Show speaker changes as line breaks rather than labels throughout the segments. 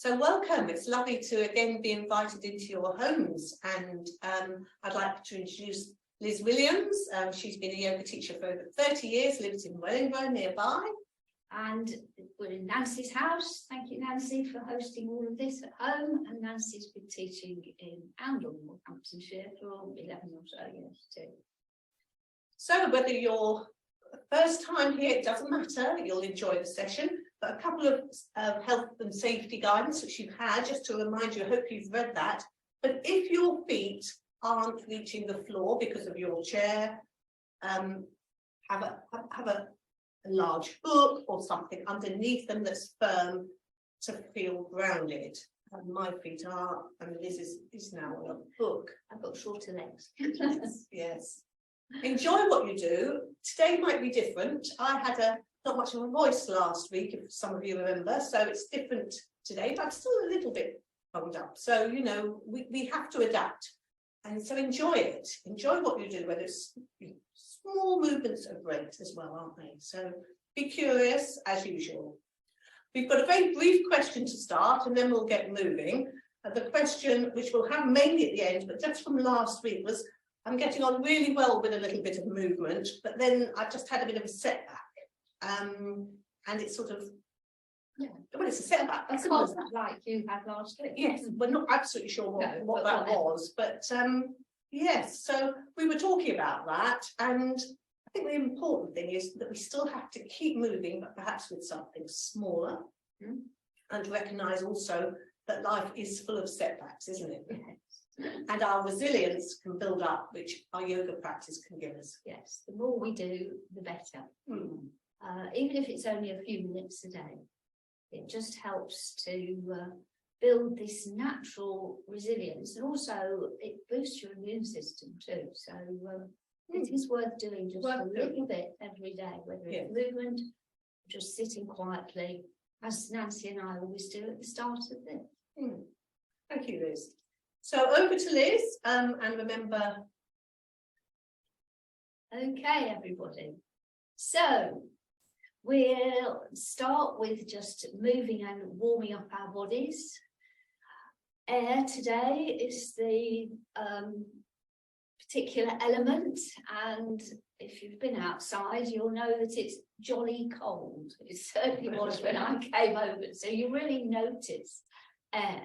So welcome, it's lovely to again be invited into your homes, and I'd like to introduce Liz Williams. She's been a yoga teacher for over 30 years, lives in Wellingborough nearby.
And we're in Nancy's house. Thank you, Nancy, for hosting all of this at home. And Nancy's been teaching in Oundle, Northamptonshire, for 11 or so years too.
So whether you're first time here, it doesn't matter, you'll enjoy the session. But a couple of health and safety guidance which you've had, just to remind you, I hope you've read that. But if your feet aren't reaching the floor because of your chair, have a large book or something underneath them that's firm to feel grounded. And my feet are, and Liz is now on a book.
I've got shorter legs.
Yes. Enjoy what you do. Today might be different. I had not much of a voice last week, if some of you remember, so it's different today, but I'm still a little bit bunged up. So, you know, we have to adapt. And so enjoy it. Enjoy what you do, whether it's small movements are great as well, aren't they? So be curious as usual. We've got a very brief question to start and then we'll get moving. The question, which we'll have mainly at the end, but just from last week, was I'm getting on really well with a little bit of movement, but then I've just had a bit of a setback. And it's sort of, yeah, well, it's a setback.
Of course, like you had last week.
Yes, we're not absolutely sure what that was, but yes, so we were talking about that, and I think the important thing is that we still have to keep moving, but perhaps with something smaller, and recognise also that life is full of setbacks, isn't it? Yes. And our resilience can build up, which our yoga practice can give us.
Yes, the more we do, the better. Even if it's only a few minutes a day, it just helps to build this natural resilience, and also it boosts your immune system too. So it is worth doing just a little bit every day, whether it's movement, just sitting quietly, as Nancy and I always do at the start of this.
Thank you, Liz. So over to Liz, and remember.
Okay, everybody. So we'll start with just moving and warming up our bodies. Air today is the particular element, and if you've been outside, you'll know that it's jolly cold. It certainly was when I came over, so you really notice air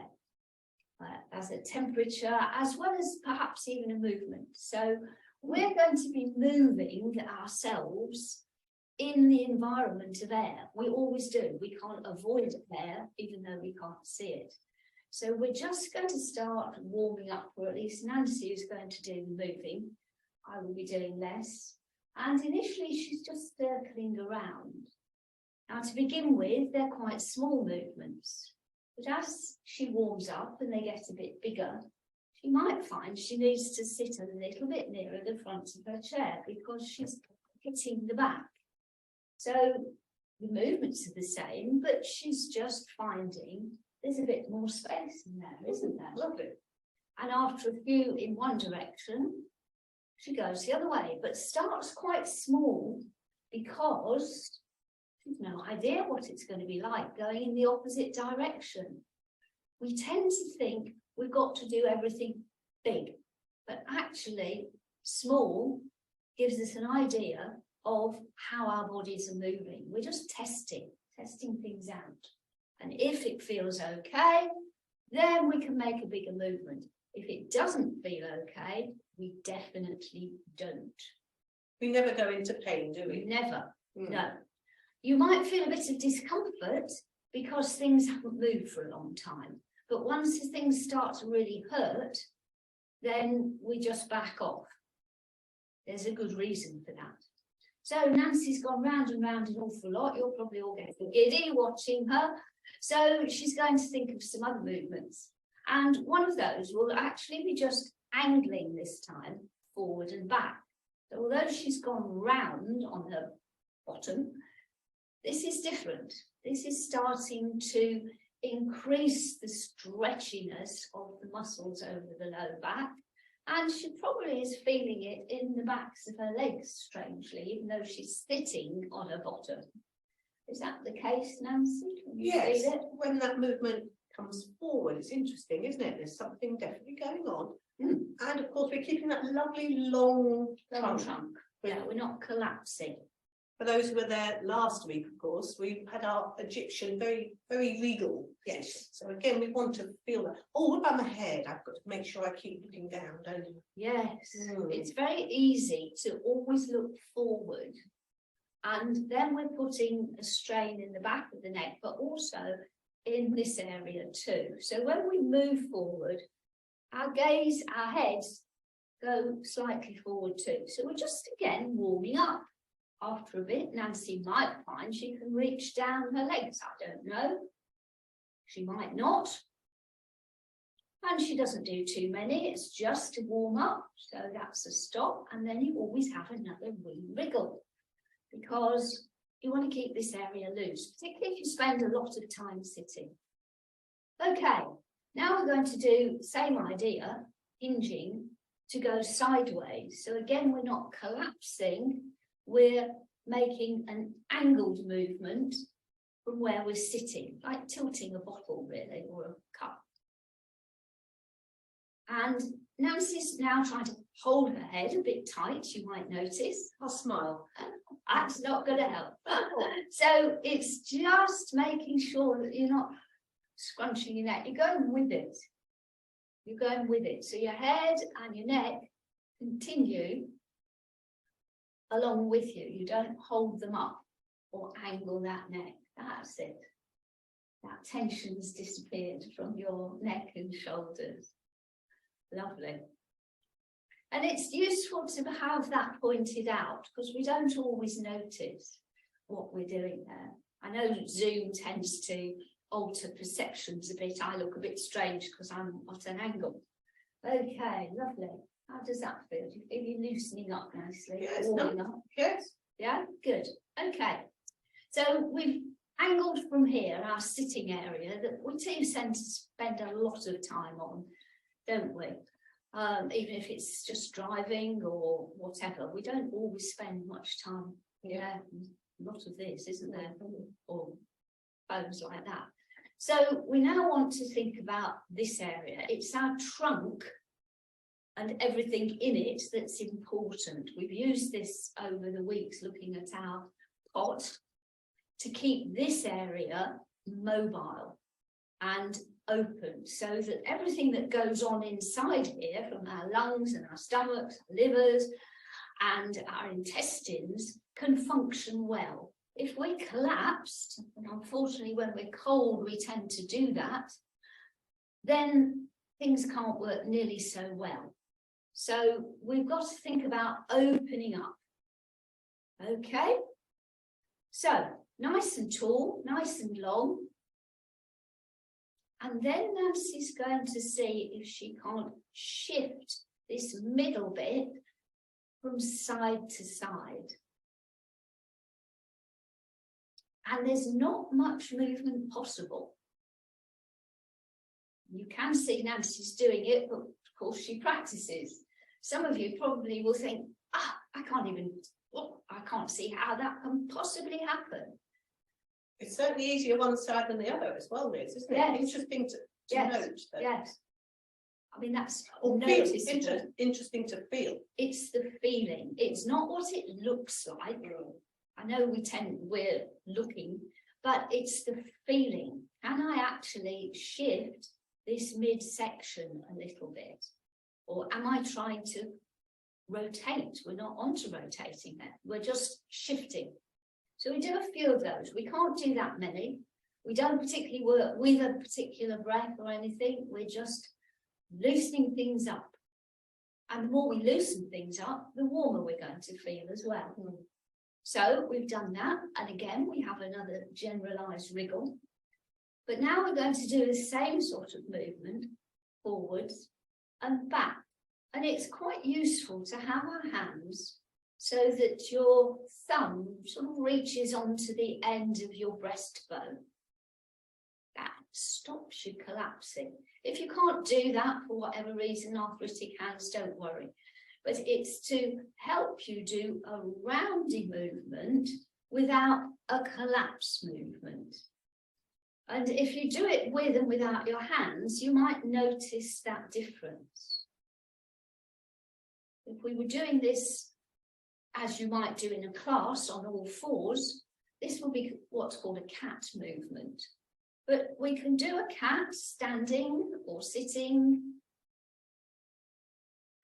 as a temperature, as well as perhaps even a movement. So we're going to be moving ourselves in the environment of air. We always do. We can't avoid air, even though we can't see it. So we're just going to start warming up, or at least Nancy is going to do the moving. I will be doing less. And initially she's just circling around. Now to begin with, they're quite small movements. But as she warms up and they get a bit bigger, she might find she needs to sit a little bit nearer the front of her chair because she's hitting the back. So the movements are the same, but she's just finding there's a bit more space in there, isn't there?
Lovely.
And after a few in one direction, she goes the other way, but starts quite small because she's no idea what it's going to be like going in the opposite direction. We tend to think we've got to do everything big, but actually small gives us an idea of how our bodies are moving. We're just testing things out. And if it feels okay, then we can make a bigger movement. If it doesn't feel okay, we definitely don't.
We never go into pain, do we?
Never, no. You might feel a bit of discomfort because things haven't moved for a long time. But once the things start to really hurt, then we just back off. There's a good reason for that. So Nancy's gone round and round an awful lot. You'll probably all get giddy watching her. So she's going to think of some other movements. And one of those will actually be just angling this time, forward and back. So although she's gone round on her bottom, this is different. This is starting to increase the stretchiness of the muscles over the low back. And she probably is feeling it in the backs of her legs, strangely, even though she's sitting on her bottom. Is that the case, Nancy? Can you
yes,
feel it?
when that movement comes forward. It's interesting, isn't it? There's something definitely going on. And of course, we're keeping that lovely long trunk.
Yeah, we're not collapsing.
For those who were there last week, of course, we had our Egyptian, very, very regal.
Yes.
So again, we want to feel that. Oh, what about my head? I've got to make sure I keep looking down, don't you?
Yes. It's very easy to always look forward. And then we're putting a strain in the back of the neck, but also in this area too. So when we move forward, our gaze, our heads go slightly forward too. So we're just again warming up. After a bit, Nancy might find she can reach down her legs. I don't know. She might not. And she doesn't do too many. It's just to warm up. So that's a stop. And then you always have another wee wriggle because you want to keep this area loose, particularly if you spend a lot of time sitting. Okay, now we're going to do the same idea, hinging, to go sideways. So again, we're not collapsing. We're making an angled movement from where we're sitting, like tilting a bottle really, or a cup. And Nancy's now trying to hold her head a bit tight, you might notice.
I'll smile.
That's not going to help. So it's just making sure that you're not scrunching your neck. You're going with it. You're going with it. So your head and your neck continue along with you. You don't hold them up or angle that neck. That's it. That tension's disappeared from your neck and shoulders. Lovely. And it's useful to have that pointed out because we don't always notice what we're doing there. I know Zoom tends to alter perceptions a bit. I look a bit strange because I'm at an angle. Okay, lovely. How does that feel? Do you feel you're loosening up nicely?
Yes.
Warming up?
Yes.
Yeah, good. Okay. So we've angled from here, our sitting area, that we do tend to spend a lot of time on, don't we? Even if it's just driving or whatever, we don't always spend much time. Yeah, a lot of this, isn't there? Or phones like that. So we now want to think about this area. It's our trunk and everything in it that's important. We've used this over the weeks looking at our pot to keep this area mobile and open so that everything that goes on inside here from our lungs and our stomachs, our livers and our intestines can function well. If we collapsed, and unfortunately when we're cold we tend to do that, then things can't work nearly so well. So we've got to think about opening up. Okay, so nice and tall, nice and long. And then Nancy's going to see if she can't shift this middle bit from side to side. And there's not much movement possible. You can see Nancy's doing it, but of course she practices. Some of you probably will think, I can't see how that can possibly happen.
It's certainly easier one side than the other as well, Liz, isn't it?
Yes.
Interesting to
Yes.
note. That.
Yes. I mean, that's
interesting to feel.
It's the feeling. It's not what it looks like. I know we're looking, but it's the feeling. Can I actually shift this midsection a little bit? Or am I trying to rotate? We're not onto rotating there. We're just shifting. So we do a few of those. We can't do that many. We don't particularly work with a particular breath or anything. We're just loosening things up. And the more we loosen things up, the warmer we're going to feel as well. So we've done that. And again, we have another generalized wriggle. But now we're going to do the same sort of movement, forwards and back. And it's quite useful to have our hands so that your thumb sort of reaches onto the end of your breastbone. That stops you collapsing. If you can't do that for whatever reason, arthritic hands, don't worry. But it's to help you do a roundy movement without a collapse movement. And if you do it with and without your hands, you might notice that difference. If we were doing this as you might do in a class on all fours, this will be what's called a cat movement. But we can do a cat standing or sitting,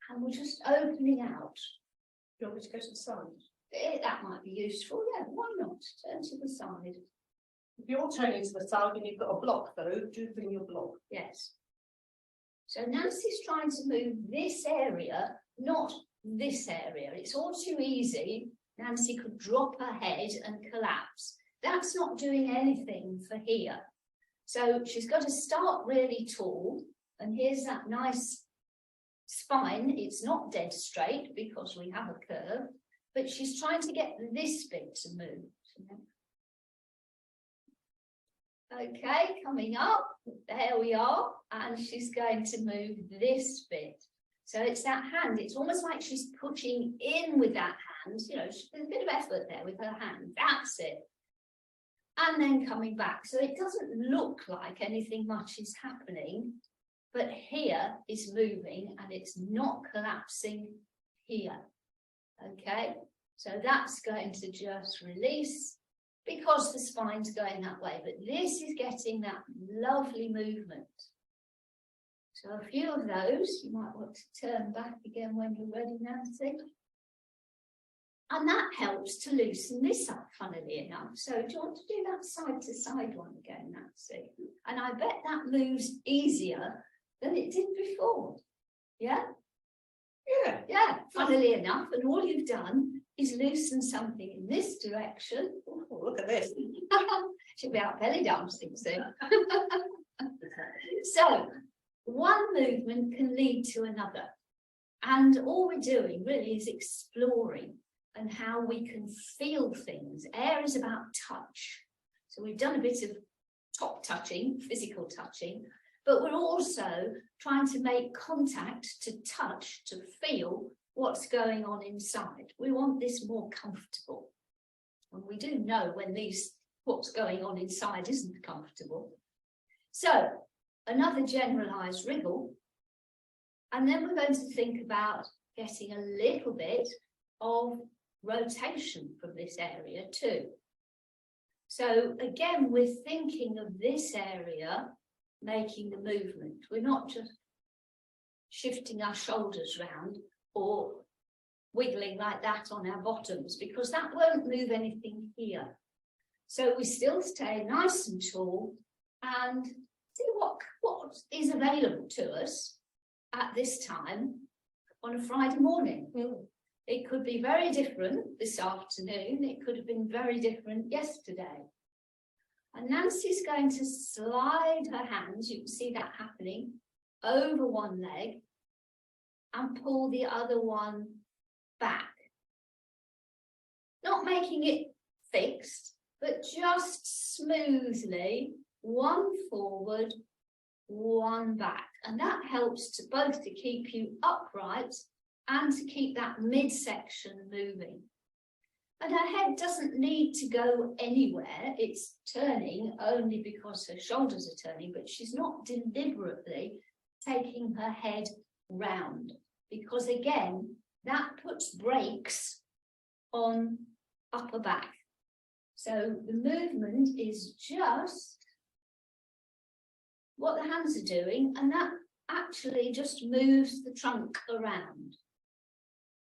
and we're just opening out.
Do you want me to go to the side?
That might be useful, yeah, why not? Turn to the side.
If you're turning to the side and you've got a block though, do bring your block.
Yes. So Nancy's trying to move this area, not this area. It's all too easy. Nancy could drop her head and collapse. That's not doing anything for here. So she's got to start really tall, and here's that nice spine. It's not dead straight because we have a curve, but she's trying to get this bit to move. Okay, coming up, there we are, and she's going to move this bit. So it's that hand, it's almost like she's pushing in with that hand, you know, there's a bit of effort there with her hand, that's it. And then coming back, so it doesn't look like anything much is happening, but here is moving and it's not collapsing here. Okay, so that's going to just release, because the spine's going that way, but this is getting that lovely movement. So a few of those, you might want to turn back again when you're ready, Nancy. And that helps to loosen this up, funnily enough. So do you want to do that side to side one again, Nancy? And I bet that moves easier than it did before. Yeah?
Yeah.
Yeah, funnily enough. And all you've done is loosen something in this direction.
Oh, look at this.
She'll be out belly dancing soon. So one movement can lead to another. And all we're doing really is exploring and how we can feel things. Air is about touch. So we've done a bit of top touching, physical touching, but we're also trying to make contact, to touch, to feel what's going on inside. We want this more comfortable. And we do know when what's going on inside isn't comfortable. So another generalized wriggle. And then we're going to think about getting a little bit of rotation from this area too. So again, we're thinking of this area making the movement. We're not just shifting our shoulders round or wiggling like that on our bottoms, because that won't move anything here. So we still stay nice and tall and see what is available to us at this time on a Friday morning. It could be very different this afternoon. It could have been very different yesterday. And Nancy's going to slide her hands, you can see that happening, over one leg and pull the other one back. Not making it fixed, but just smoothly, one forward, one back. And that helps to both to keep you upright and to keep that midsection moving. And her head doesn't need to go anywhere. It's turning only because her shoulders are turning, but she's not deliberately taking her head round, because again, that puts brakes on upper back. So the movement is just what the hands are doing, and that actually just moves the trunk around.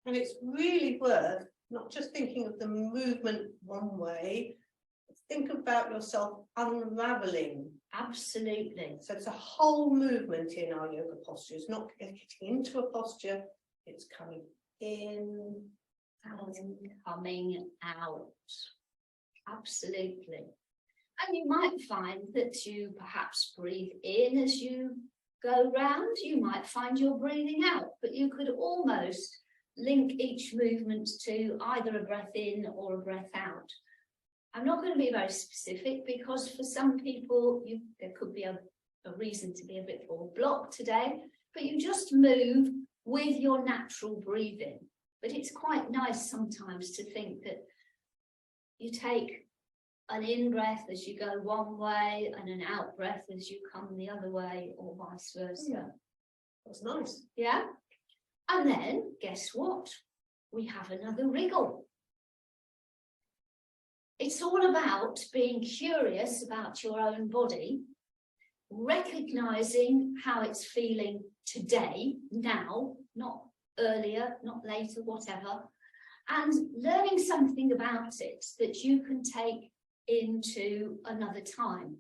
And it's really worth not just thinking of the movement one way, but think about yourself unraveling.
Absolutely.
So it's a whole movement in our yoga posture. It's not getting into a posture, it's coming in
and coming out. Absolutely. And you might find that you perhaps breathe in as you go round. You might find you're breathing out, but you could almost link each movement to either a breath in or a breath out. I'm not going to be very specific, because for some people there could be a reason to be a bit more blocked today, but you just move with your natural breathing. But it's quite nice sometimes to think that you take an in-breath as you go one way and an out-breath as you come the other way, or vice versa.
That's nice.
Yeah? And then, guess what? We have another wriggle. It's all about being curious about your own body, recognizing how it's feeling today, now, not earlier, not later, whatever, and learning something about it that you can take into another time.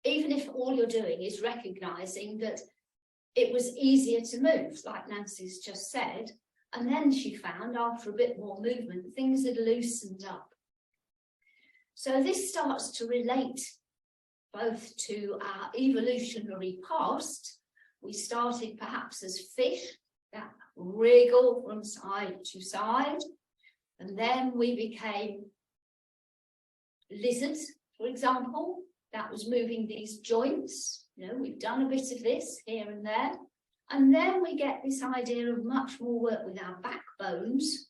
Even if all you're doing is recognizing that it was easier to move, like Nancy's just said, and then she found after a bit more movement, things had loosened up. So this starts to relate both to our evolutionary past. We started perhaps as fish, that wriggle from side to side, and then we became lizards, for example. That was moving these joints. You know, we've done a bit of this here and there, and then we get this idea of much more work with our backbones.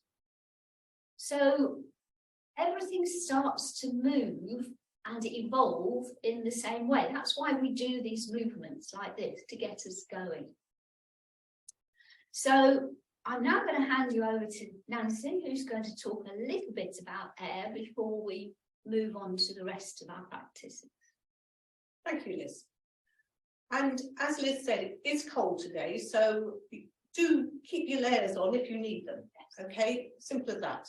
So everything starts to move and evolve in the same way. That's why we do these movements like this, to get us going. So I'm now going to hand you over to Nancy, who's going to talk a little bit about air before we move on to the rest of our practices.
Thank you, Liz. And as Liz said, it is cold today, so do keep your layers on if you need them. Okay, simple as that.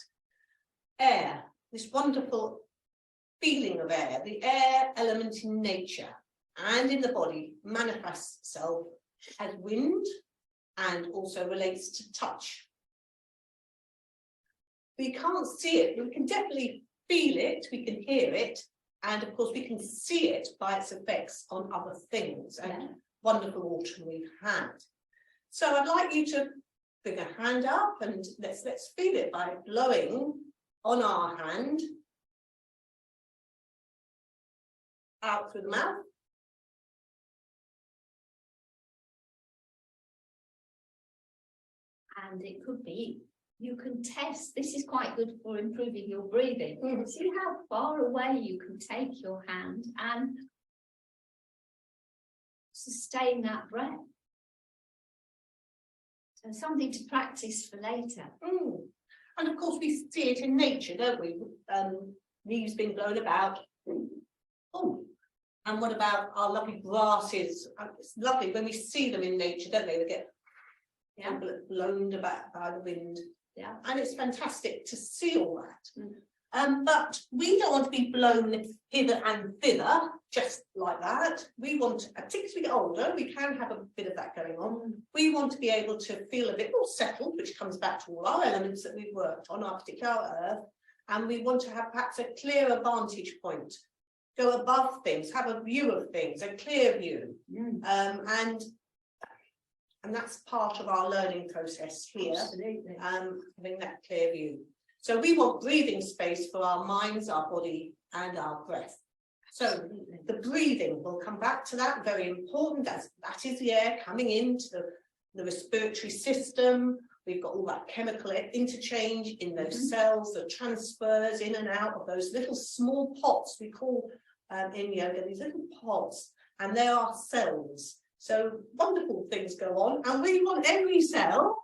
Air, this wonderful feeling of air, the air element in nature and in the body manifests itself as wind and also relates to touch. We can't see it, but we can definitely feel it, we can hear it, and of course we can see it by its effects on other things. And wonderful autumn we've had. So I'd like you to bring a hand up and let's feel it by blowing on our hand out through the mouth.
And it could be, you can test, this is quite good for improving your breathing. See how far away you can take your hand and sustain that breath. So something to practice for later.
And of course we see it in nature, don't we? Leaves being blown about. Oh, and what about our lovely grasses? It's lovely when we see them in nature, don't they? They get blown about by the wind.
Yeah.
And it's fantastic to see all that. But we don't want to be blown hither and thither, just like that. We want, particularly as we get older, we can have a bit of that going on. We want to be able to feel a bit more settled, which comes back to all our elements that we've worked on, our particular earth. And we want to have perhaps a clearer vantage point, go above things, have a view of things, a clear view. And that's part of our learning process here, having that clear view. So we want breathing space for our minds, our body, and our breath. So the breathing, we'll come back to that, very important. That is the air coming into the respiratory system. We've got all that chemical interchange in those cells, the transfers in and out of those little small pots we call in yoga, these little pots, and they are cells. So wonderful things go on, and we want every cell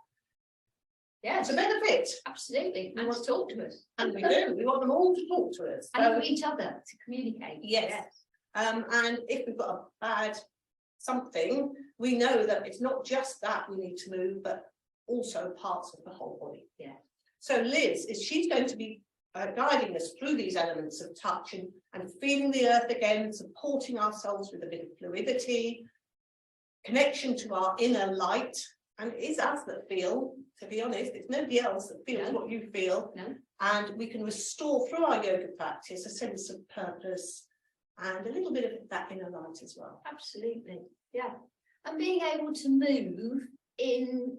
to benefit.
Absolutely, and to talk to us.
And we do. We want them all to talk to us.
And each other to communicate.
Yes. And if we've got a bad something, we know that it's not just that we need to move, but also parts of the whole body. Yeah. So Liz, she's going to be guiding us through these elements of touch and feeling the earth again, supporting ourselves with a bit of fluidity, connection to our inner light. And it is us that feel, to be honest, it's nobody else that feels what you feel. And we can restore through our yoga practice a sense of purpose and a little bit of that inner light as well.
Absolutely, yeah. And being able to move in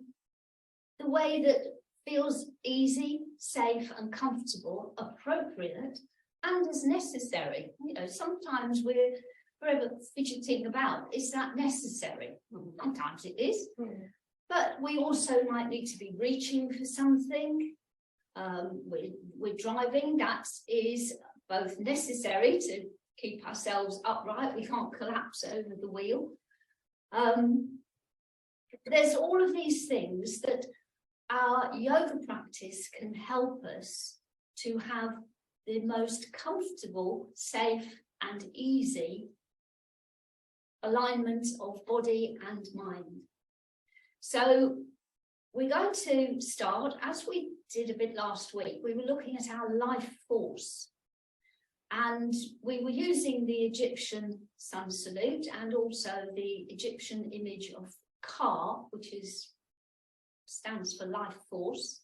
the way that feels easy, safe and comfortable, appropriate and as necessary. You know, sometimes we're forever fidgeting about, is that necessary? Sometimes it is. But we also might need to be reaching for something. We're driving, that is both necessary to keep ourselves upright. We can't collapse over the wheel. There's all of these things that our yoga practice can help us to have the most comfortable, safe and easy alignment of body and mind. So we're going to start, as we did a bit last week, we were looking at our life force. And we were using the Egyptian sun salute and also the Egyptian image of Ka, which stands for life force.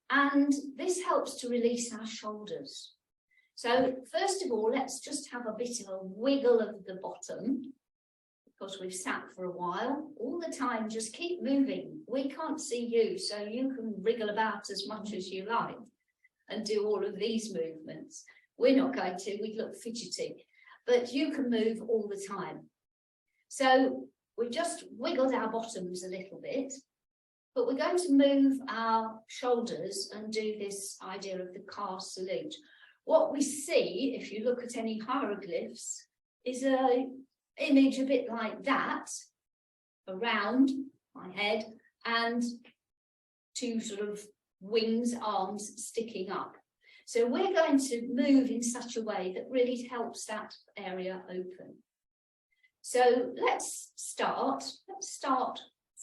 And this helps to release our shoulders. So first of all, let's just have a bit of a wiggle of the bottom, because we've sat for a while. All the time, just keep moving. We can't see you, so you can wriggle about as much as you like and do all of these movements. We're not going to, we'd look fidgety, but you can move all the time. So we just wiggled our bottoms a little bit, but we're going to move our shoulders and do this idea of the Ka salute. What we see, if you look at any hieroglyphs, is an image a bit like that, around my head, and two sort of wings, arms sticking up. So we're going to move in such a way that really helps that area open. So let's start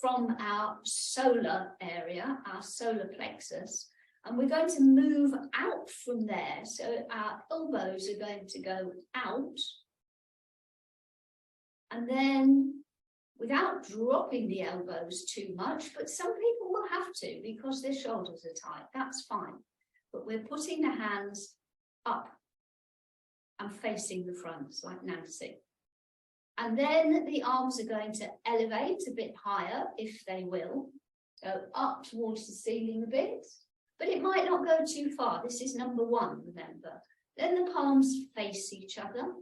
from our solar area, our solar plexus, and we're going to move out from there. So our elbows are going to go out, and then without dropping the elbows too much, but some people will have to because their shoulders are tight, that's fine. But we're putting the hands up and facing the front, like Nancy. And then the arms are going to elevate a bit higher, if they will. So up towards the ceiling a bit, but it might not go too far. This is number one, remember. Then the palms face each other.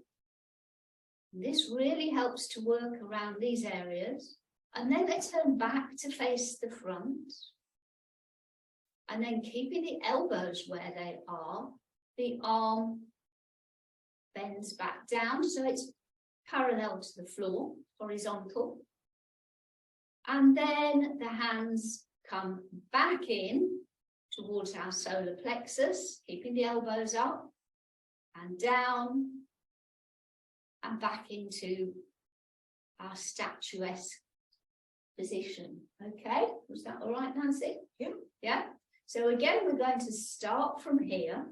This really helps to work around these areas. And then they turn back to face the front. And then keeping the elbows where they are, the arm bends back down, so it's parallel to the floor, horizontal. And then the hands come back in towards our solar plexus, keeping the elbows up and down and back into our statuesque position. Okay, was that all right, Nancy?
Yeah.
Yeah. So again, we're going to start from here.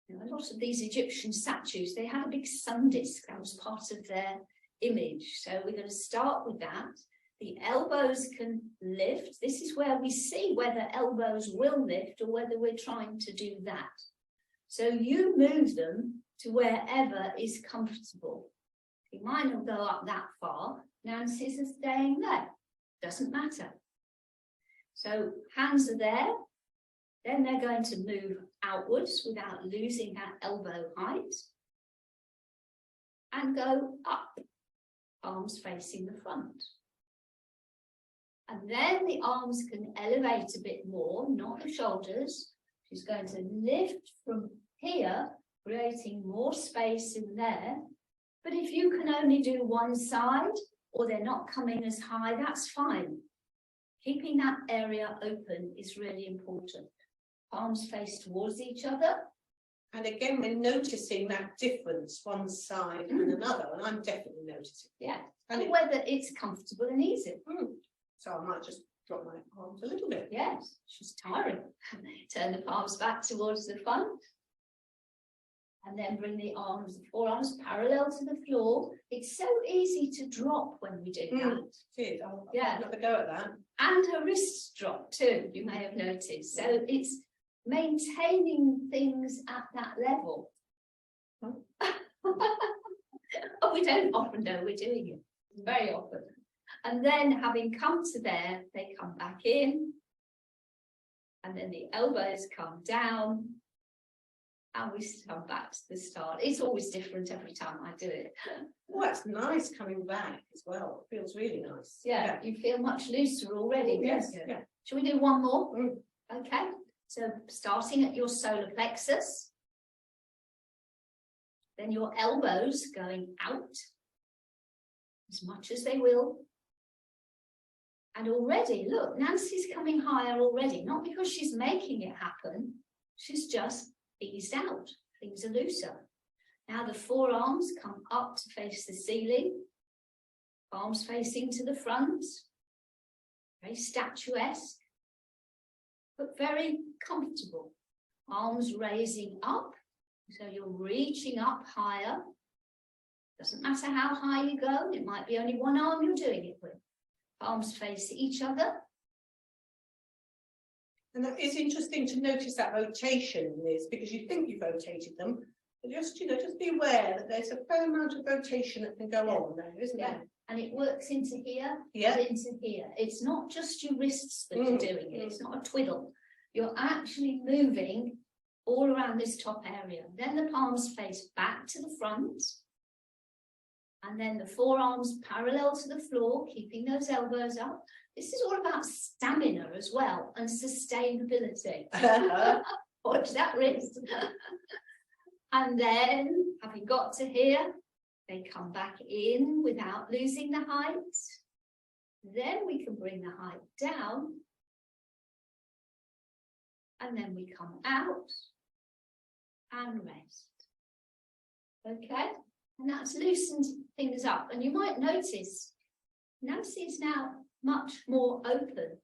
You know, a lot of these Egyptian statues, they had a big sun disk. That was part of their image. So we're going to start with that. The elbows can lift. This is where we see whether elbows will lift or whether we're trying to do that. So you move them to wherever is comfortable. You might not go up that far. Nancy's are staying there. Doesn't matter. So hands are there. Then they're going to move outwards without losing that elbow height. And go up, arms facing the front. And then the arms can elevate a bit more, not the shoulders. She's going to lift from here, creating more space in there. But if you can only do one side, or they're not coming as high, that's fine. Keeping that area open is really important. Palms face towards each other.
And again, we're noticing that difference one side and another, and I'm definitely noticing.
Yeah, and whether it's comfortable and easy.
So I might just drop my arms a little bit.
Yes, she's tiring. Turn the palms back towards the front. And then bring the arms, the forearms parallel to the floor. It's so easy to drop when we do that.
Cheers. I'll
Yeah.
have a go at that.
And her wrists drop too, you may have noticed. So it's maintaining things at that level. Oh, we don't often know we're doing it, very often. And then having come to there, they come back in. And then the elbows come down. And we come back to the start. It's always different every time I do it.
Well, that's nice coming back as well. It feels really nice.
Yeah, you feel much looser already.
Yes.
Yeah. Shall we do one more? Okay. So starting at your solar plexus, then your elbows going out as much as they will. And already, look, Nancy's coming higher already, not because she's making it happen, she's just eased out, things are looser. Now the forearms come up to face the ceiling, arms facing to the front, very statuesque, but very comfortable. Arms raising up, so you're reaching up higher. Doesn't matter how high you go, it might be only one arm you're doing it with. Arms face each other.
And that is interesting to notice that rotation, Liz, because you think you've rotated them, but just, you know, just be aware that there's a fair amount of rotation that can go on there, isn't there?
And it works into here,
Yeah.
and into here. It's not just your wrists that are doing it. It's not a twiddle. You're actually moving all around this top area. Then the palms face back to the front. And then the forearms parallel to the floor, keeping those elbows up. This is all about stamina as well, and sustainability. Watch that wrist. And then, having got to here, they come back in without losing the height. Then we can bring the height down. And then we come out and rest. Okay? And that's loosened things up. And you might notice Nancy is now much more open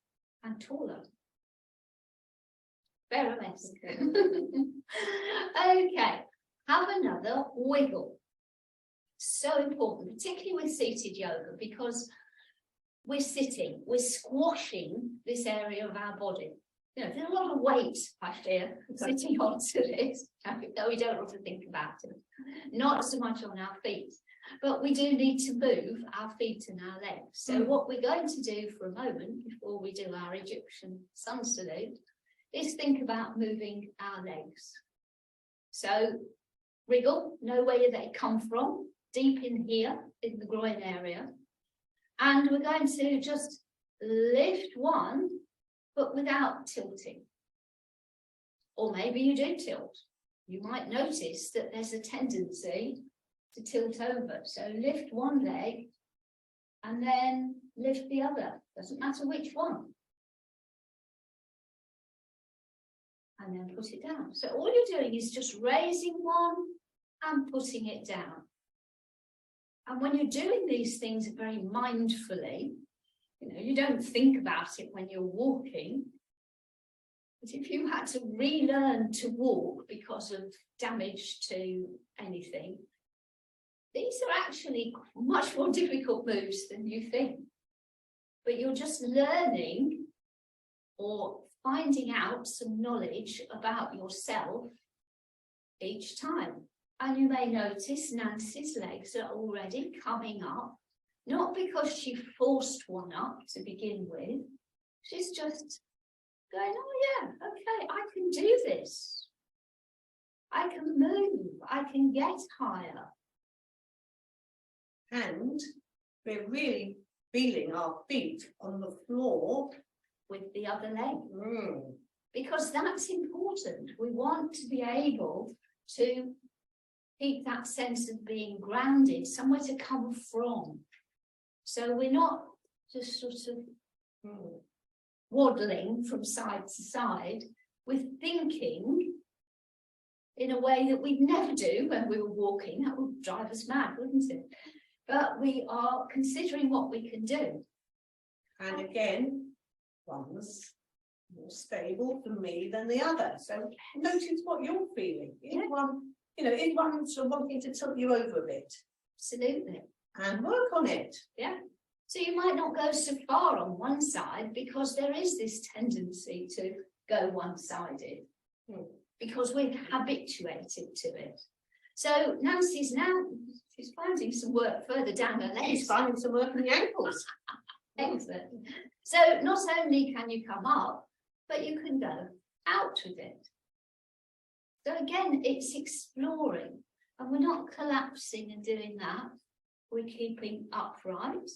and taller. Very nice. Okay, have another wiggle. So important, particularly with seated yoga, because we're sitting, we're squashing this area of our body. You know, there's a lot of weight, I fear, sitting onto this. No, we don't want to think about it. Not so much on our feet, but we do need to move our feet and our legs. So what we're going to do for a moment before we do our Egyptian sun salute is think about moving our legs. So wriggle, know where they come from, deep in here, in the groin area. And we're going to just lift one, but without tilting. Or maybe you do tilt. You might notice that there's a tendency to tilt over. So lift one leg and then lift the other. Doesn't matter which one. And then put it down. So all you're doing is just raising one and putting it down. And when you're doing these things very mindfully, you know, you don't think about it when you're walking. But if you had to relearn to walk because of damage to anything, these are actually much more difficult moves than you think. But you're just learning or finding out some knowledge about yourself each time. And you may notice Nancy's legs are already coming up, not because she forced one up to begin with. She's just going, oh yeah, okay, I can do this. I can move, I can get higher.
And we're really feeling our feet on the floor
With the other leg. Because that's important. We want to be able to keep that sense of being grounded, somewhere to come from. So we're not just sort of waddling from side to side. We're thinking in a way that we'd never do when we were walking. That would drive us mad, wouldn't it? But we are considering what we can do.
And again, one's more stable for me than the other. So notice what you're feeling. Is one, you know, is one sort of wanting to tilt you over a bit?
Absolutely.
And work on it.
Yeah. So you might not go so far on one side because there is this tendency to go one-sided because we're habituated to it. So Nancy's now, she's finding some work further down her legs.
She's finding some work in the ankles.
Excellent. So not only can you come up, but you can go out with it. So again, it's exploring, and we're not collapsing and doing that. We're keeping upright.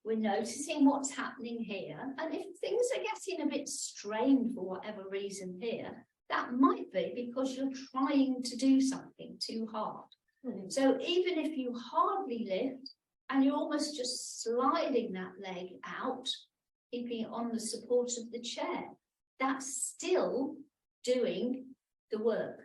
we're noticing what's happening here. And if things are getting a bit strained for whatever reason here, that might be because you're trying to do something too hard. So even if you hardly lift and you're almost just sliding that leg out, keeping it on the support of the chair, that's still doing the work.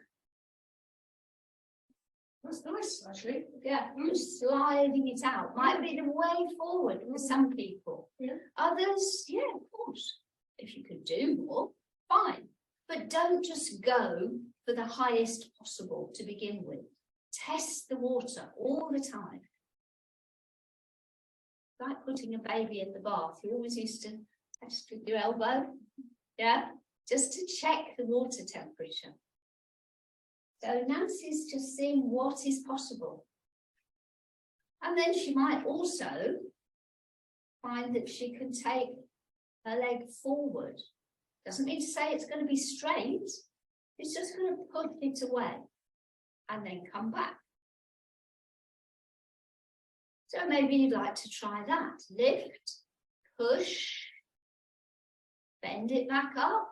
That's nice, actually.
Yeah, just sliding it out. Might be the way forward for some people.
Yeah.
Others, yeah, of course. If you could do more, fine. But don't just go for the highest possible to begin with. Test the water all the time. Like putting a baby in the bath. You always used to test with your elbow. Yeah, just to check the water temperature. So Nancy's just seeing what is possible. And then she might also find that she can take her leg forward. Doesn't mean to say it's going to be straight. It's just going to push it away and then come back. So maybe you'd like to try that. Lift, push, bend it back up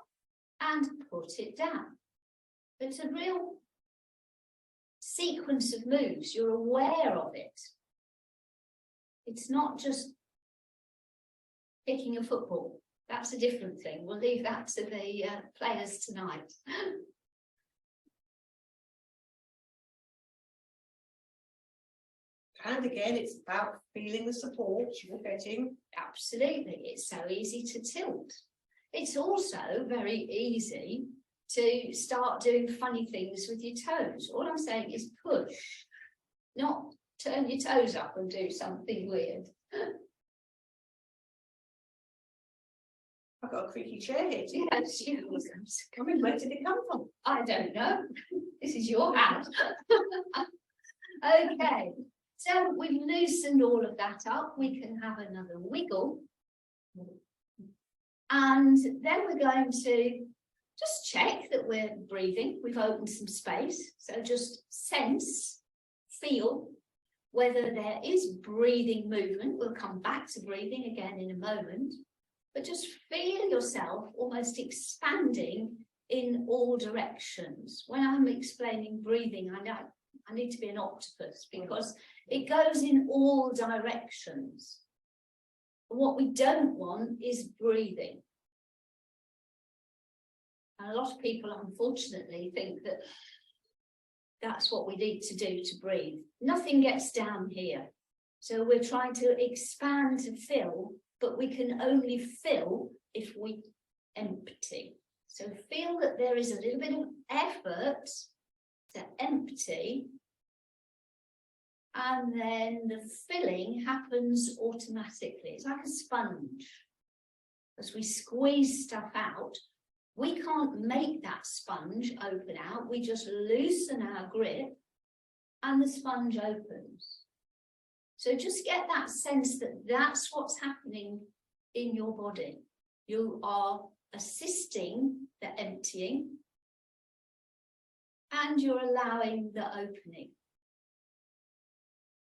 and put it down. It's a real sequence of moves. You're aware of it. It's not just kicking a football. That's a different thing. We'll leave that to the players tonight.
And again, it's about feeling the support you're getting.
Absolutely. It's so easy to tilt. It's also very easy to start doing funny things with your toes. All I'm saying is push, not turn your toes up and do something weird.
I've got a creaky chair here.
Yes, you.
Come in, where did it come from?
I don't know. This is your hand. Okay, so we've loosened all of that up. We can have another wiggle. And then we're going to just check that we're breathing. We've opened some space. So just sense, feel whether there is breathing movement. We'll come back to breathing again in a moment. But just feel yourself almost expanding in all directions. When I'm explaining breathing, I know I need to be an octopus because it goes in all directions. What we don't want is breathing. And a lot of people, unfortunately, think that that's what we need to do to breathe. Nothing gets down here. So we're trying to expand to fill, but we can only fill if we empty. So feel that there is a little bit of effort to empty, and then the filling happens automatically. It's like a sponge. As we squeeze stuff out, we can't make that sponge open out. We just loosen our grip and the sponge opens. So just get that sense that that's what's happening in your body. You are assisting the emptying and you're allowing the opening.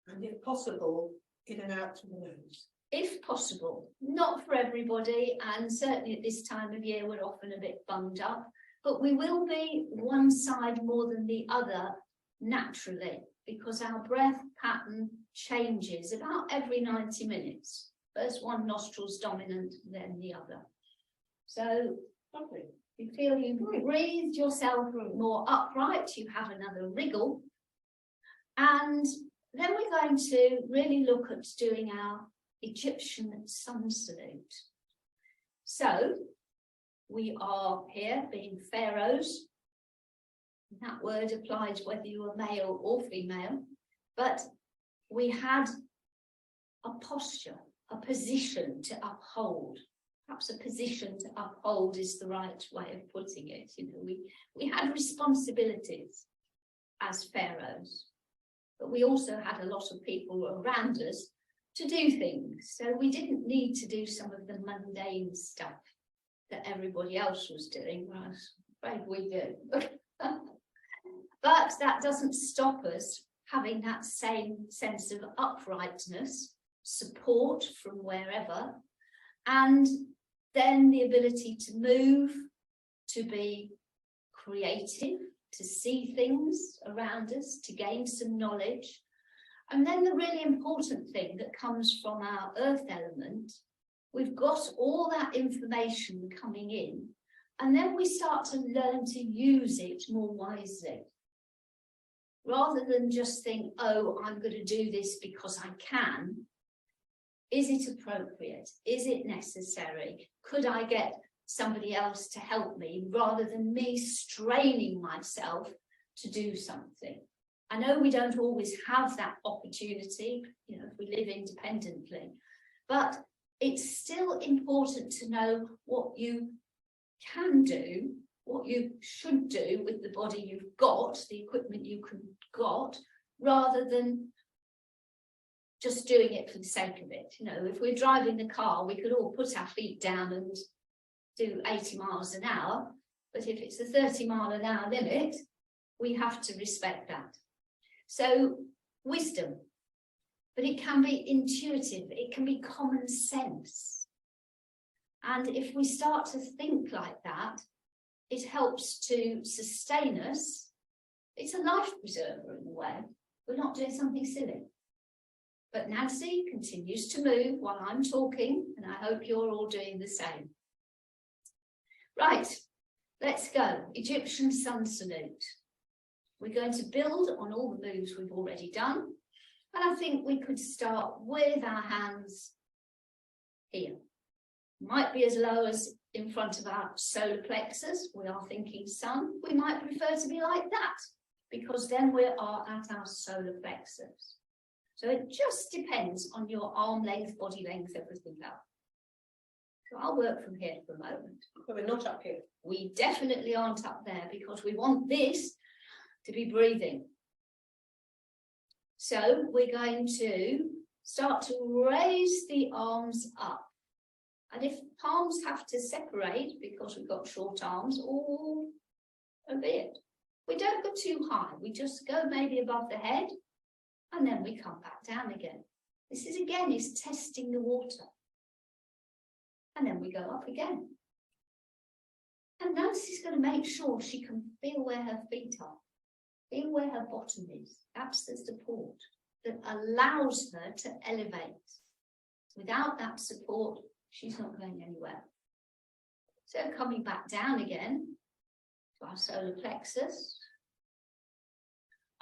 And if possible, in and out through the nose.
If possible, not for everybody, and certainly at this time of year we're often a bit bunged up, but we will be one side more than the other naturally, because our breath pattern changes about every 90 minutes. First one nostril's dominant, then the other. So
Lovely.
you feel you've breathed yourself more upright, you have another wriggle, and then we're going to really look at doing our Egyptian sun salute. So we are here being pharaohs. That word applies whether you are male or female, but we had a posture, a position to uphold. Perhaps a position to uphold is the right way of putting it. You know, we had responsibilities as pharaohs, but we also had a lot of people around us to do things. So we didn't need to do some of the mundane stuff that everybody else was doing. Well, I'm afraid we do. But that doesn't stop us having that same sense of uprightness support from wherever, and then the ability to move, to be creative, to see things around us, to gain some knowledge. And then the really important thing that comes from our earth element, we've got all that information coming in, and then we start to learn to use it more wisely. Rather than just think, oh, I'm going to do this because I can. Is it appropriate? Is it necessary? Could I get somebody else to help me rather than me straining myself to do something? I know we don't always have that opportunity, you know, if we live independently, but it's still important to know what you can do, what you should do with the body you've got, the equipment got, rather than just doing it for the sake of it. You know, if we're driving the car, we could all put our feet down and do 80 miles an hour, but if it's a 30-mile-an-hour limit, we have to respect that. So wisdom, but it can be intuitive, it can be common sense. And if we start to think like that, it helps to sustain us. It's a life preserver in a way. We're not doing something silly. But Nancy continues to move while I'm talking, and I hope you're all doing the same. Right, let's go. Egyptian sun salute. We're going to build on all the moves we've already done. And I think we could start with our hands here. Might be as low as in front of our solar plexus. We are thinking sun. We might prefer to be like that, because then we are at our solar plexus. So it just depends on your arm length, body length, everything else. So I'll work from here for a moment.
But we're not up here.
We definitely aren't up there, because we want this to be breathing. So we're going to start to raise the arms up. And if palms have to separate because we've got short arms, or a bit, we don't go too high. We just go maybe above the head, and then we come back down again. This is again is testing the water. And then we go up again. And Nancy's going to make sure she can feel where her feet are, feel where her bottom is. That's the support that allows her to elevate. Without that support, she's not going anywhere. So coming back down again to our solar plexus.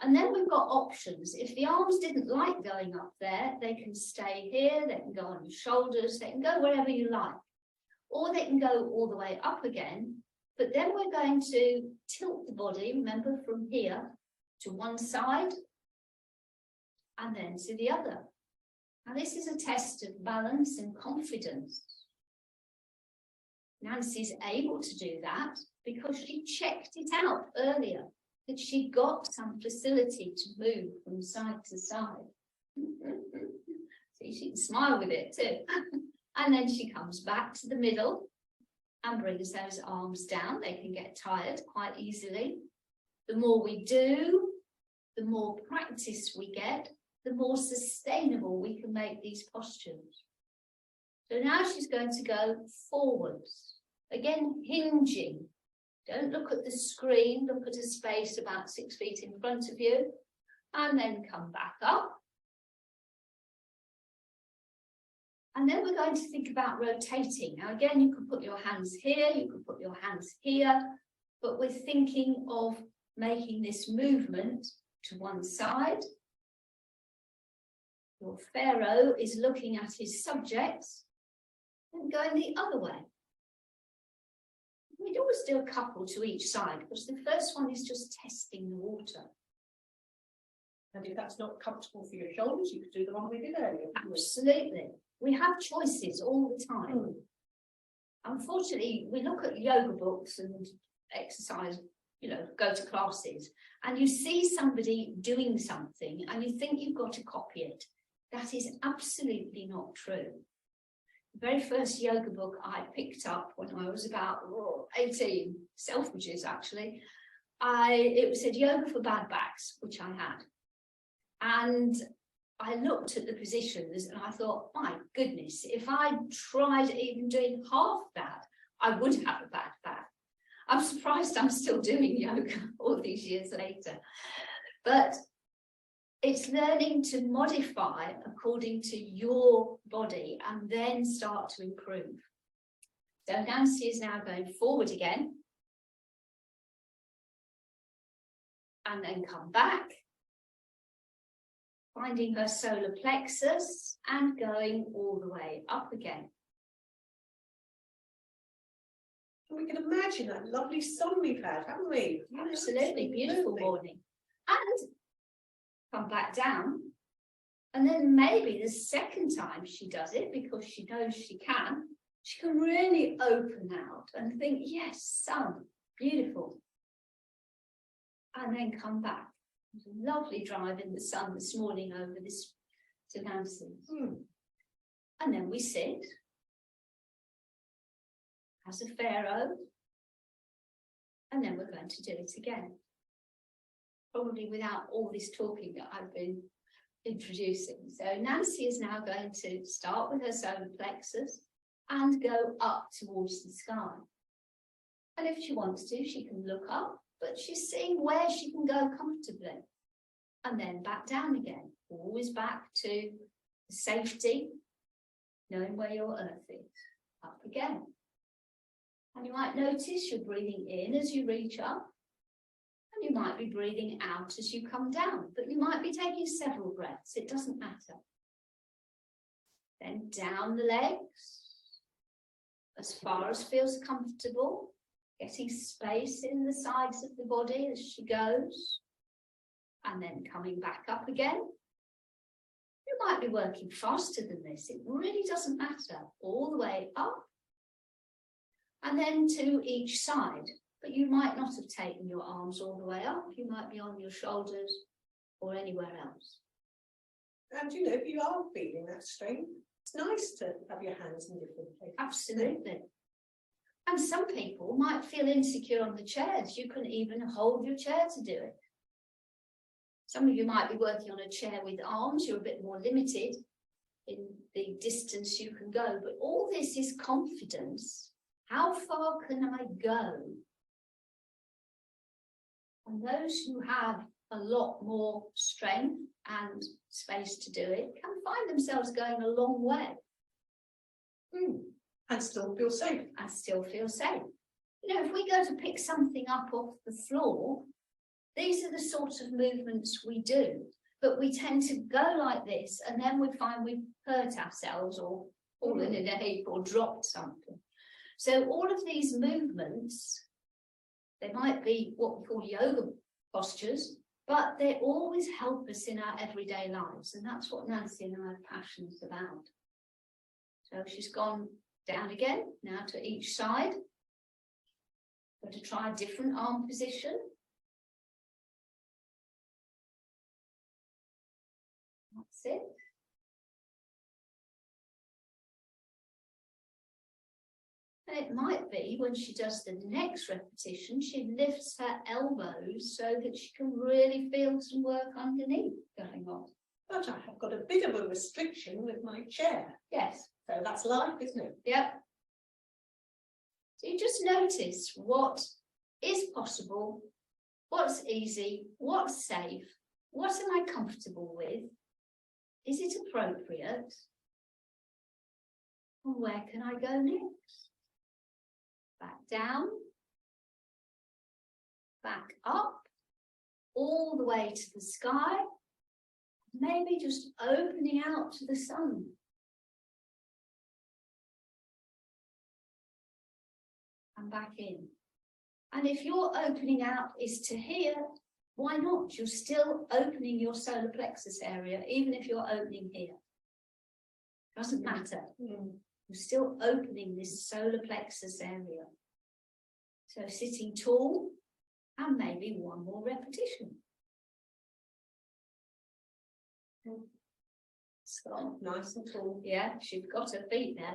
And then we've got options. If the arms didn't like going up there, they can stay here, they can go on your shoulders, they can go wherever you like. Or they can go all the way up again. But then we're going to tilt the body, remember, from here to one side and then to the other. Now this is a test of balance and confidence. Nancy's able to do that because she checked it out earlier, that she got some facility to move from side to side. See, she can smile with it too. And then she comes back to the middle and brings those arms down. They can get tired quite easily. The more we do, the more practice we get, the more sustainable we can make these postures. So now she's going to go forwards. Again, hinging. Don't look at the screen, look at a space about 6 feet in front of you, and then come back up. And then we're going to think about rotating. Now again, you could put your hands here, you could put your hands here, but we're thinking of making this movement to one side. Your pharaoh is looking at his subjects and going the other way. We'd always do a couple to each side, because the first one is just testing the water.
And if that's not comfortable for your shoulders, you could do the one we did earlier.
Absolutely. We have choices all the time. Unfortunately, we look at yoga books and exercise, you know, go to classes, and you see somebody doing something and you think you've got to copy it. That is absolutely not true. The very first yoga book I picked up when I was about 18, Selfridges actually, it said Yoga for Bad Backs, which I had. And I looked at the positions and I thought, my goodness, if I tried even doing half that, I would have a bad back. I'm surprised I'm still doing yoga all these years later. But it's learning to modify according to your body and then start to improve. So Nancy is now going forward again. And then come back. Finding her solar plexus and going all the way up again.
We can imagine that lovely sun we've had, haven't we?
Absolutely beautiful morning. And come back down. And then maybe the second time she does it, because she knows she can really open out and think, yes, sun, beautiful. And then come back. It was a lovely drive in the sun this morning over this to Nancy's. And then we sit as a pharaoh. And then we're going to do it again. Probably without all this talking that I've been introducing. So Nancy is now going to start with her solar plexus and go up towards the sky. And if she wants to, she can look up, but she's seeing where she can go comfortably. And then back down again, always back to safety, knowing where your earth is. Up again. And you might notice you're breathing in as you reach up, and you might be breathing out as you come down, but you might be taking several breaths, it doesn't matter. Then down the legs, as far as feels comfortable, getting space in the sides of the body as she goes, and then coming back up again. You might be working faster than this, it really doesn't matter, all the way up, and then to each side. But you might not have taken your arms all the way up, you might be on your shoulders or anywhere else.
And you know, if you are feeling that strain, it's nice to have your hands in different places.
Absolutely. And some people might feel insecure on the chairs. You can even hold your chair to do it. Some of you might be working on a chair with arms. You're a bit more limited in the distance you can go. But all this is confidence. How far can I go? And those who have a lot more strength and space to do it can find themselves going a long way.
And still feel safe.
And still feel safe. You know, if we go to pick something up off the floor, these are the sorts of movements we do. But we tend to go like this, and then we find we've hurt ourselves or fallen in a heap or dropped something. So all of these movements, they might be what we call yoga postures, but they always help us in our everyday lives. And that's what Nancy and I are passionate about. So she's gone down again, now to each side. Going to try a different arm position. That's it. And it might be when she does the next repetition, she lifts her elbows so that she can really feel some work underneath going on.
But I have got a bit of a restriction with my chair.
Yes.
So that's life, isn't it?
Yep. So you just notice what is possible, what's easy, what's safe, what am I comfortable with, is it appropriate, and where can I go next? Back down, back up, all the way to the sky, maybe just opening out to the sun. And back in. And if your opening out is to here, why not? You're still opening your solar plexus area, even if you're opening here. Doesn't matter. You're still opening this solar plexus area. So sitting tall, and maybe one more repetition.
Stop, nice and tall.
Yeah, she's got her feet there.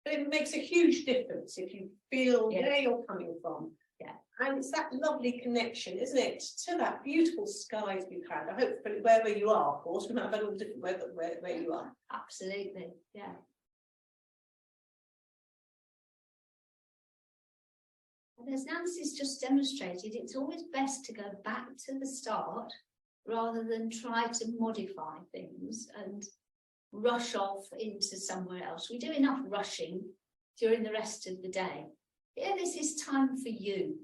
But it makes a huge difference if you feel
Yes.
where you're coming from.
Yeah.
And it's that lovely connection, isn't it, to that beautiful skies we've had. I hope wherever you are, of course, we might have had all different weather where you are.
Absolutely, yeah. And as Nancy's just demonstrated, it's always best to go back to the start rather than try to modify things and rush off into somewhere else. We do enough rushing during the rest of the day. Here, this is time for you.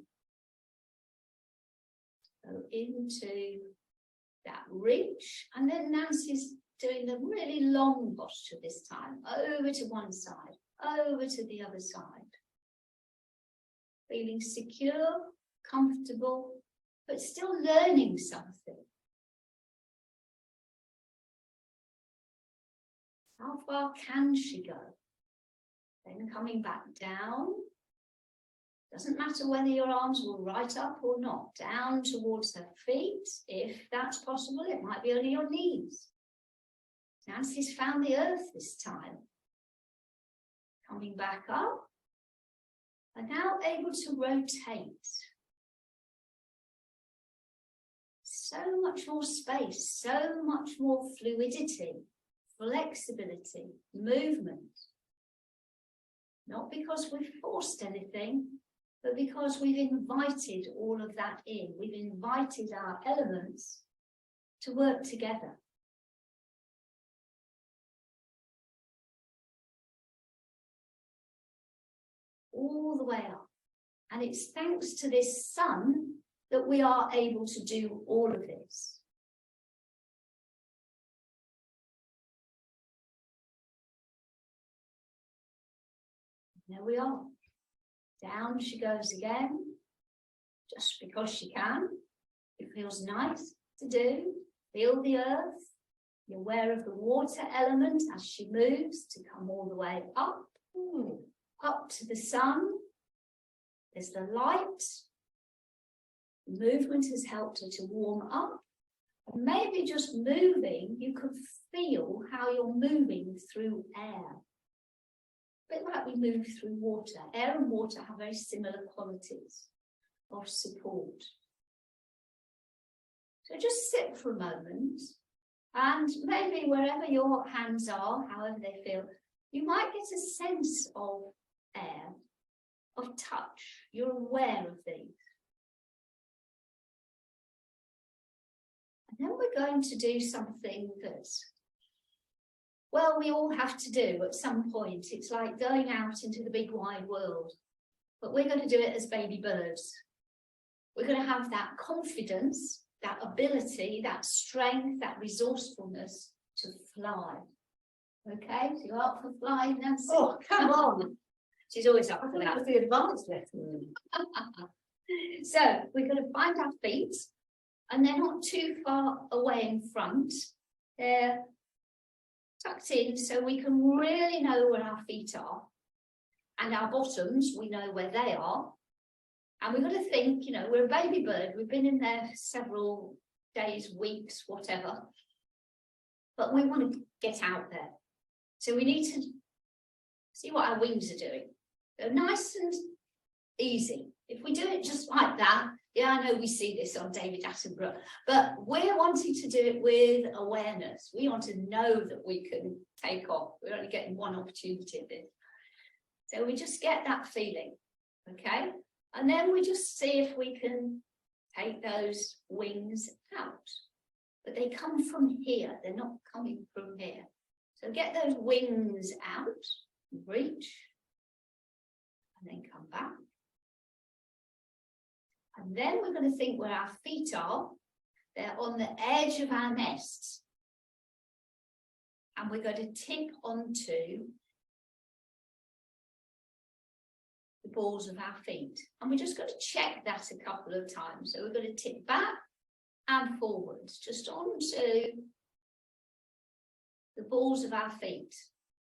Go into that reach, and then Nancy's doing the really long posture this time, over to one side, over to the other side. Feeling secure, comfortable, but still learning something. How far can she go? Then coming back down. Doesn't matter whether your arms will right up or not. Down towards her feet. If that's possible, it might be only your knees. Nancy's found the earth this time. Coming back up. And now able to rotate. So much more space, so much more fluidity, flexibility, movement. Not because we've forced anything, but because we've invited all of that in. We've invited our elements to work together. All the way up. And it's thanks to this sun that we are able to do all of this. There we are. Down she goes again, just because she can. It feels nice to do. Feel the earth. You're aware of the water element as she moves to come all the way up. Up to the sun. There's the light. The movement has helped her to warm up. And maybe just moving, you could feel how you're moving through air. A bit like we move through water. Air and water have very similar qualities of support. So just sit for a moment, and maybe wherever your hands are, however they feel, you might get a sense of air, of touch. You're aware of these. And then we're going to do something that, well, we all have to do at some point. It's like going out into the big wide world. But we're going to do it as baby birds. We're going to have that confidence, that ability, that strength, that resourcefulness to fly. Okay, so you're up for flying, Nancy?
Oh, come on.
She's always up for
That
that.
was the advanced lesson.
So we're going to find our feet, and they're not too far away in front. They're tucked in so we can really know where our feet are. And our bottoms, we know where they are. And we've got to think, you know, we're a baby bird. We've been in there several days, weeks, whatever. But we want to get out there. So we need to see what our wings are doing. They're nice and easy. If we do it just like that, yeah, I know we see this on David Attenborough, but we're wanting to do it with awareness. We want to know that we can take off. We're only getting one opportunity of this. So we just get that feeling, okay? And then we just see if we can take those wings out. But they come from here. They're not coming from here. So get those wings out, reach, and then come back. And then we're going to think where our feet are. They're on the edge of our nest. And we're going to tip onto the balls of our feet. And we're just going to check that a couple of times. So we're going to tip back and forwards, just onto the balls of our feet.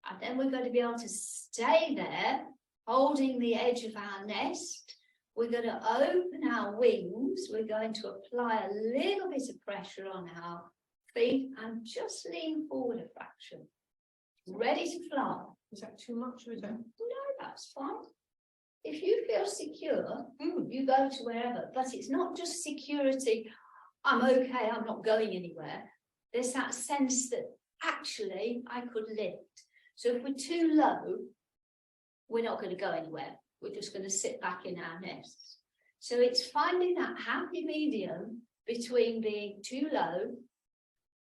And then we're going to be able to stay there, holding the edge of our nest. We're going to open our wings. We're going to apply a little bit of pressure on our feet and just lean forward a fraction. Ready to fly.
Is that too much or is that?
No, that's fine. If you feel secure, you go to wherever. But it's not just security, I'm okay, I'm not going anywhere. There's that sense that actually I could lift. So if we're too low, we're not going to go anywhere. We're just going to sit back in our nests. So it's finding that happy medium between being too low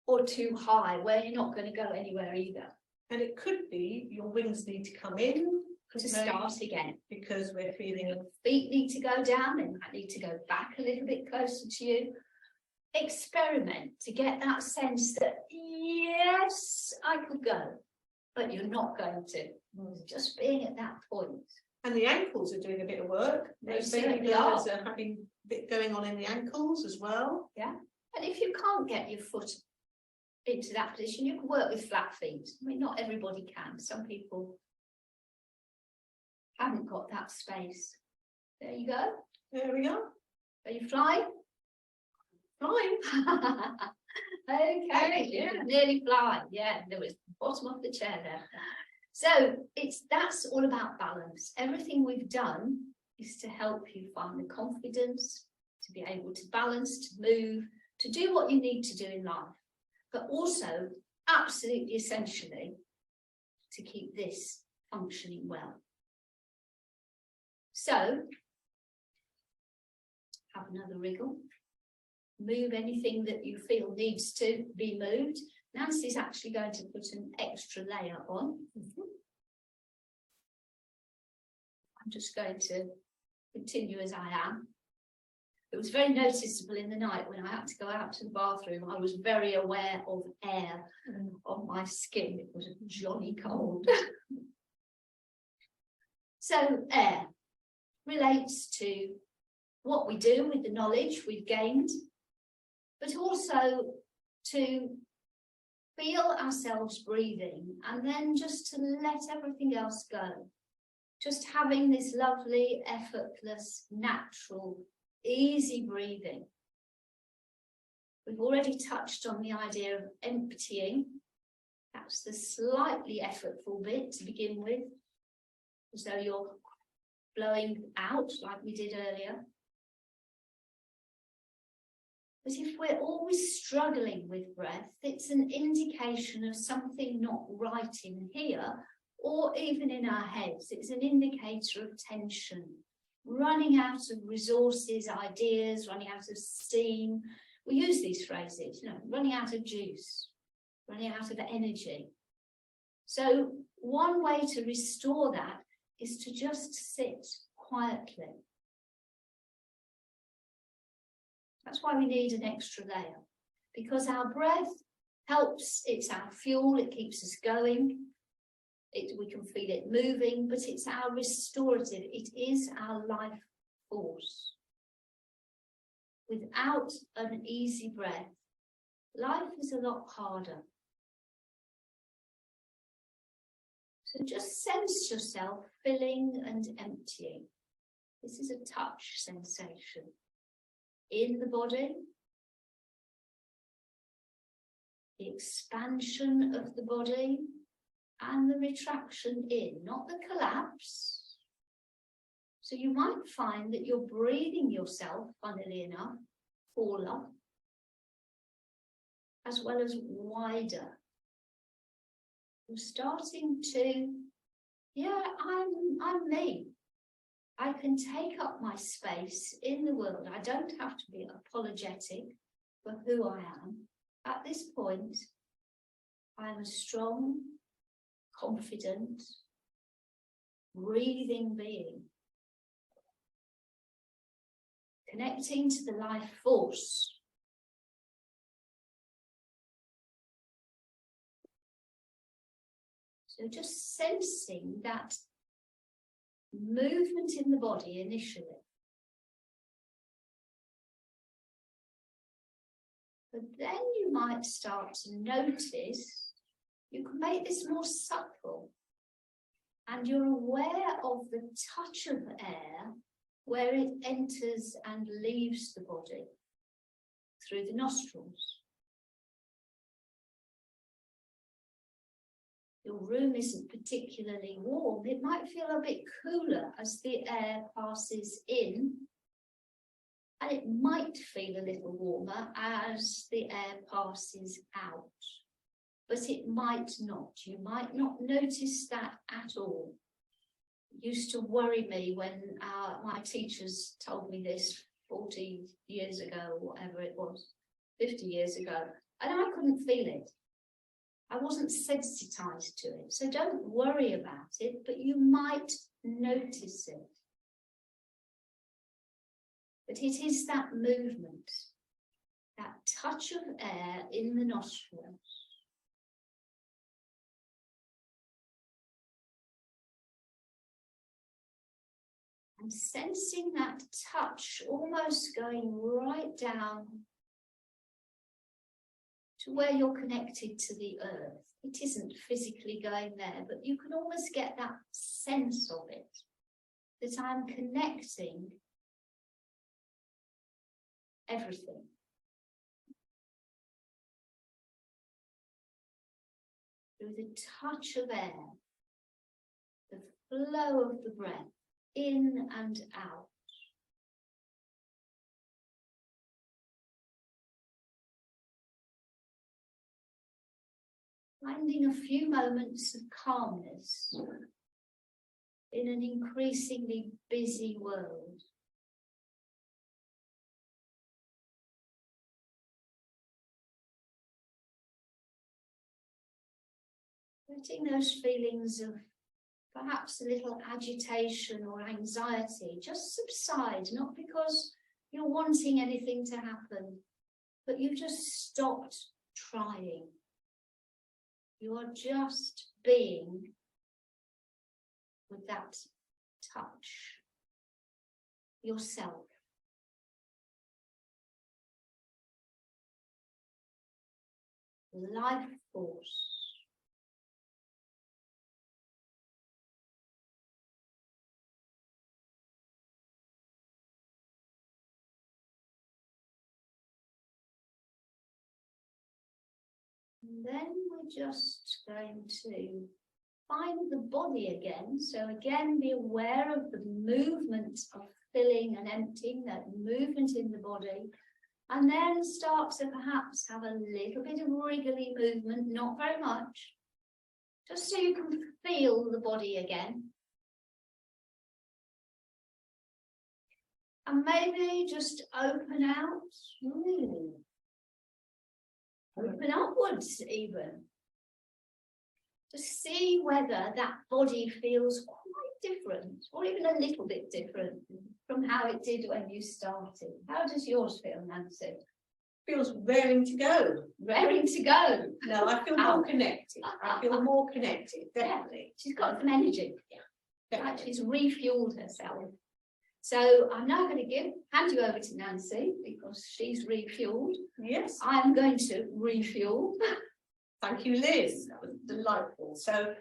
or too high, where you're not going to go anywhere either.
And it could be your wings need to come in
To start again.
because we're feeling
Feet need to go down, they might need to go back a little bit closer to you. Experiment to get that sense that, yes, I could go, but you're not going to. Just being at that point.
And the ankles are doing a bit of work.
They
Those
certainly
baby
are.
girls are having a bit going on in the ankles as well.
Yeah. And if you can't get your foot into that position, you can work with flat feet. I mean, not everybody can. Some people haven't got that space. There you go.
There we go.
Are you flying?
Flying.
Okay,
Yeah.
nearly flying. Yeah, there was the bottom of the chair there. So that's all about balance. Everything we've done is to help you find the confidence to be able to balance, to move, to do what you need to do in life, but also absolutely essentially to keep this functioning well. So have another wriggle. Move anything that you feel needs to be moved. Nancy's actually going to put an extra layer on. I'm just going to continue as I am. It was very noticeable in the night when I had to go out to the bathroom. I was very aware of air on my skin. It was jolly cold. So air relates to what we do with the knowledge we've gained, but also to feel ourselves breathing and then just to let everything else go. Just having this lovely, effortless, natural, easy breathing. We've already touched on the idea of emptying. That's the slightly effortful bit to begin with, as though you're blowing out like we did earlier. But if we're always struggling with breath, it's an indication of something not right in here, or even in our heads. It's an indicator of tension, running out of resources, ideas, running out of steam. We use these phrases, running out of juice, running out of energy. So one way to restore that is to just sit quietly. That's why we need an extra layer, because our breath helps, it's our fuel, it keeps us going, we can feel it moving, but it's our restorative, it is our life force. Without an easy breath, life is a lot harder. So just sense yourself filling and emptying. This is a touch sensation. In the body, the expansion of the body and the retraction in, not the collapse. So you might find that you're breathing yourself, funnily enough, fuller, as well as wider. You're starting to, I'm me. I can take up my space in the world. I don't have to be apologetic for who I am. At this point, I am a strong, confident, breathing being, connecting to the life force. So just sensing that movement in the body initially. But then you might start to notice, you can make this more subtle, and you're aware of the touch of air where it enters and leaves the body through the nostrils. your room isn't particularly warm, it might feel a bit cooler as the air passes in, and it might feel a little warmer as the air passes out, but it might not. You might not notice that at all. It used to worry me when my teachers told me this 40 years ago, whatever it was, 50 years ago, and I couldn't feel it. I wasn't sensitized to it. So don't worry about it, but you might notice it. But it is that movement, that touch of air in the nostrils. And sensing that touch almost going right down to where you're connected to the earth. It isn't physically going there, but you can almost get that sense of it, that I'm connecting everything. Through the touch of air, the flow of the breath, in and out. Finding a few moments of calmness in an increasingly busy world. Letting those feelings of perhaps a little agitation or anxiety just subside, not because you're wanting anything to happen, but you just stopped trying. You are just being with that touch, yourself. Life force. And then we're just going to find the body again. So again, be aware of the movement of filling and emptying, that movement in the body. And then start to perhaps have a little bit of wriggly movement, not very much, just so you can feel the body again. And maybe just open out. Open upwards even, to see whether that body feels quite different, or even a little bit different from how it did when you started. How does yours feel, Nancy?
Feels raring to go.
Raring to go.
No, I feel more connected. I feel more connected, definitely.
She's got some energy.
Yeah,
She's refueled herself. So I'm now going to hand you over to Nancy because she's refueled.
Yes.
I'm going to refuel.
Thank you, Liz. That was delightful. So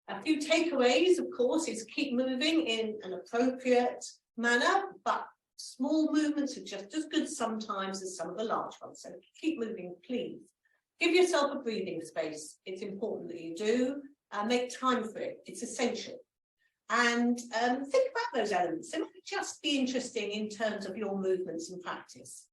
a few takeaways, of course, is keep moving in an appropriate manner, but small movements are just as good sometimes as some of the large ones. So keep moving, please. Give yourself a breathing space. It's important that you do. Make time for it. It's essential. And think about those elements. They might just be interesting in terms of your movements in practice.